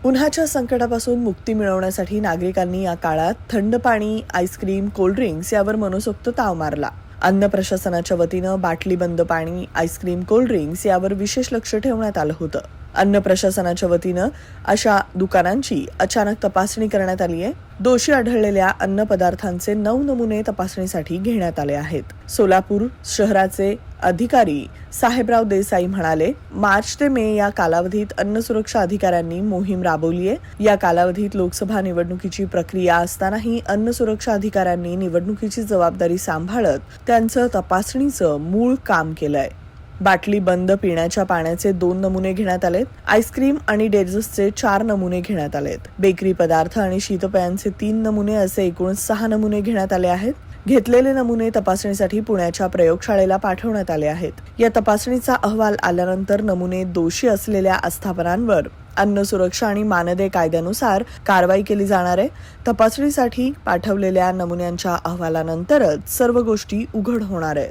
उन्हाच्या संकटापासून मुक्ती मिळवण्यासाठी नागरिकांनी या काळात थंड पाणी, आईस्क्रीम, कोल्ड्रिंक्स यावर मनसोक्त ताव मारला. अन्न प्रशासनाच्या वतीनं बाटलीबंद पाणी, आईस्क्रीम, कोल्ड्रिंक्स यावर विशेष लक्ष ठेवण्यात आलं होतं. अन्न प्रशासनाच्या वतीनं अशा दुकानांची अचानक तपासणी करण्यात आली आहे. दोषी आढळलेल्या अन्न पदार्थांचे 9 नमुने तपासणीसाठी घेण्यात आले आहेत. सोलापूर शहराचे अधिकारी साहेबराव देसाई म्हणाले, मार्च ते मे या कालावधीत अन्न सुरक्षा अधिकाऱ्यांनी मोहीम राबवली आहे. या कालावधीत लोकसभा निवडणुकीची प्रक्रिया असतानाही अन्न सुरक्षा अधिकाऱ्यांनी निवडणुकीची जबाबदारी सांभाळत त्यांचं तपासणीचं मूळ काम केलंय. बाटली बंद पिण्याच्या पाण्याचे 2 नमुने घेण्यात आलेत. आईस्क्रीम आणि डेझर्ट्सचे 4 नमुने घेण्यात आलेत. बेकरी पदार्थ आणि शीतपेयांचे 3 नमुने असे एकूण 6 नमुने घेण्यात आले आहेत. घेतलेले नमुने तपासणीसाठी पुण्याच्या प्रयोगशाळेला पाठवण्यात आले आहेत. या तपासणीचा अहवाल आल्यानंतर नमुने दोषी असलेल्या आस्थापनांवर अन्न सुरक्षा आणि मानदे कायद्यानुसार कारवाई केली जाणार आहे. तपासणीसाठी पाठवलेल्या नमुन्यांच्या अहवालानंतरच सर्व गोष्टी उघड होणार आहेत.